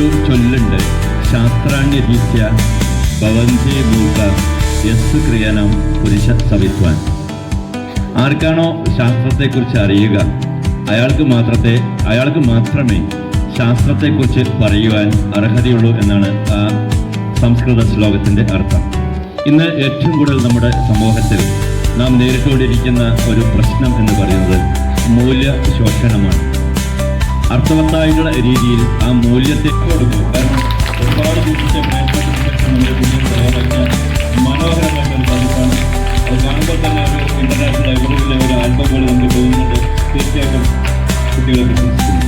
ഒരു ചൊല്ലുണ്ട്, ശാസ്ത്രാണ്യരീത്യ ഭവന്തേ മൂക യസ് ക്രിയനം പുരുഷ സവിത്വാൻ. ആർക്കാണോ ശാസ്ത്രത്തെക്കുറിച്ച് അറിയുക അയാൾക്ക് മാത്രമേ ശാസ്ത്രത്തെക്കുറിച്ച് പറയുവാൻ അർഹതയുള്ളൂ എന്നാണ് ആ സംസ്കൃത ശ്ലോകത്തിൻ്റെ അർത്ഥം. ഇന്ന് ഏറ്റവും കൂടുതൽ നമ്മുടെ സമൂഹത്തിൽ നാം നേരിട്ടുകൊണ്ടിരിക്കുന്ന ഒരു പ്രശ്നം എന്ന് പറയുന്നത് മൂല്യശോഷണമാണ്. അർത്ഥവത്തായിട്ടുള്ള രീതിയിൽ ആ മൂല്യത്തെ കൊടുക്കും. കാരണം ഒരുപാട് ദിവസത്തെ മനോഹരമായിട്ടുള്ള പതിപ്പാണ്. അത് കാണുമ്പോൾ തന്നെ ഒരു ഇന്റർനാഷണൽ ലൈബ്രറിയിലെ ഒരു ആൽബങ്ങൾ നമുക്ക് തോന്നുന്നുണ്ട്. തീർച്ചയായിട്ടും കുട്ടികളെ പ്രശംസിക്കുന്നു.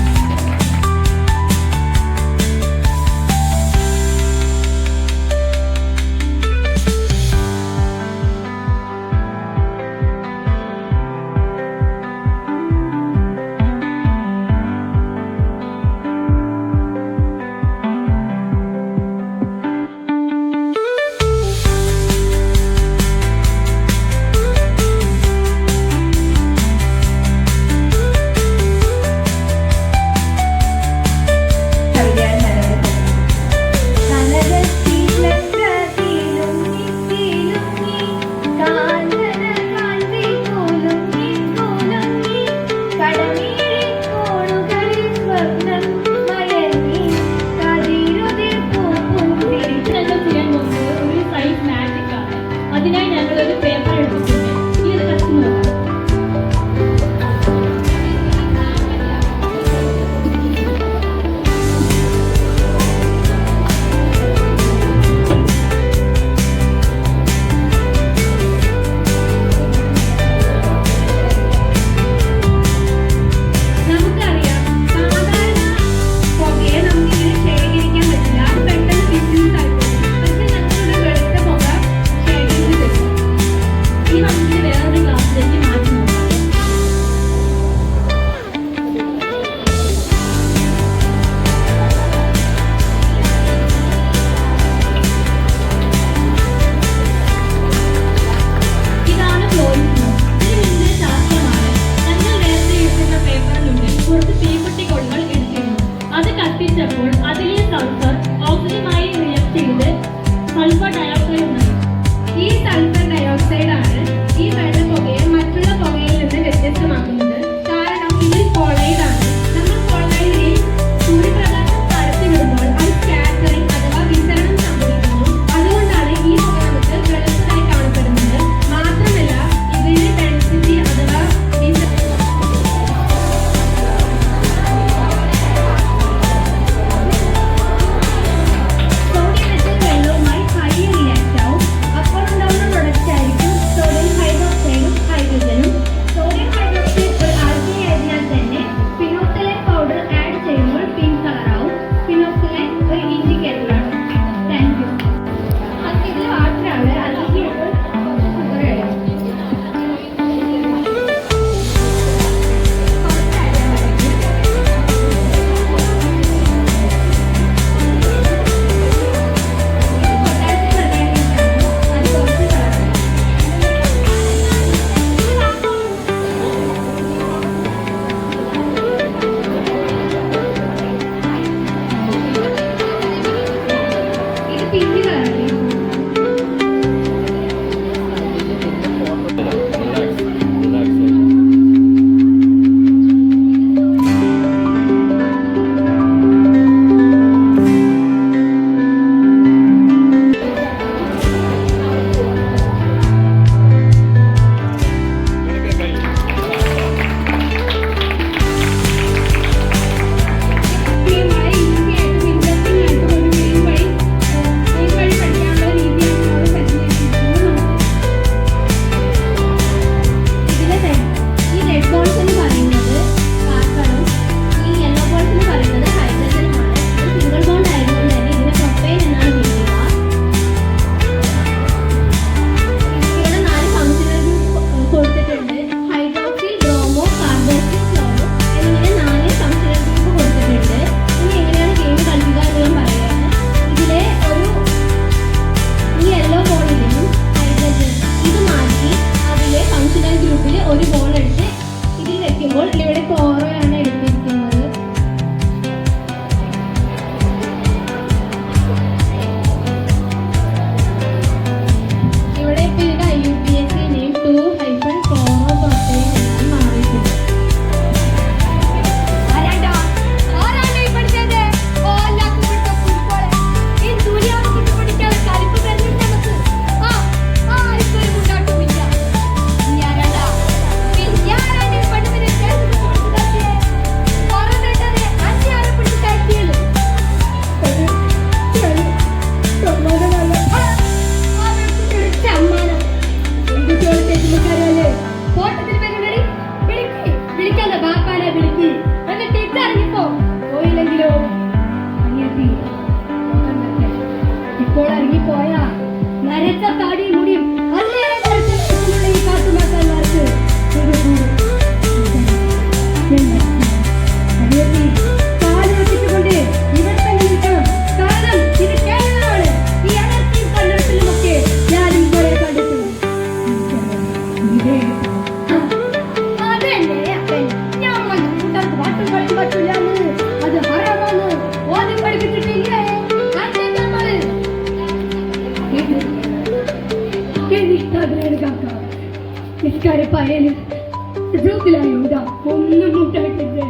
ൂടാ ഒന്നും മുട്ടാക്കിട്ട്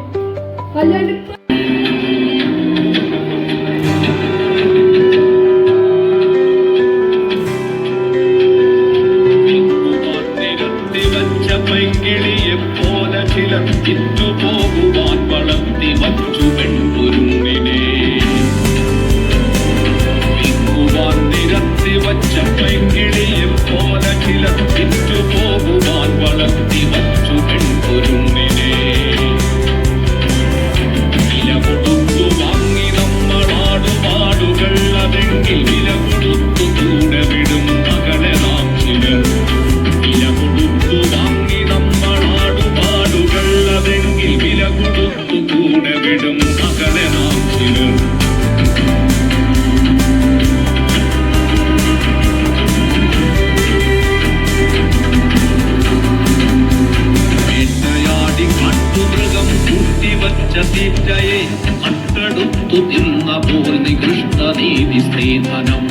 അല്ലാണ്ട് പൈങ്കിളിയെപ്പോലെ ചിലർ ഇറ്റുപോകുവാൻ വളർത്തി വച്ചു പെൺകുരുങ്ങിനെ വിൽക്കുവാൻ നിരത്തി വച്ച പൈങ്കിളിയെപ്പോലെ ചിലർ ഇറ്റുപോകുവാൻ വളർത്തി വച്ചു പെൺകുരുങ്ങിനെ വില കൊടുത്തു വാങ്ങി നമ്മളാടുപാടുകൾ അതെങ്കിൽ വില കൊടുത്തു കൂടെ വിടും മകളെ നാം ചിലർ വില കൊടുത്തു വാങ്ങി നമ്മളാടുപാടുകൾ അതെങ്കിൽ വില കൊടുത്തു കൂടെ വിടും മകളെ നാം ചിലർ വേട്ടയാടി കാട്ടുമൃഗം കൂട്ടിവച്ച തീറ്റയെ അട്ടെടുത്തു തിന്ന പോൽ നികൃഷ്ട നീതി സ്ത്രീധനം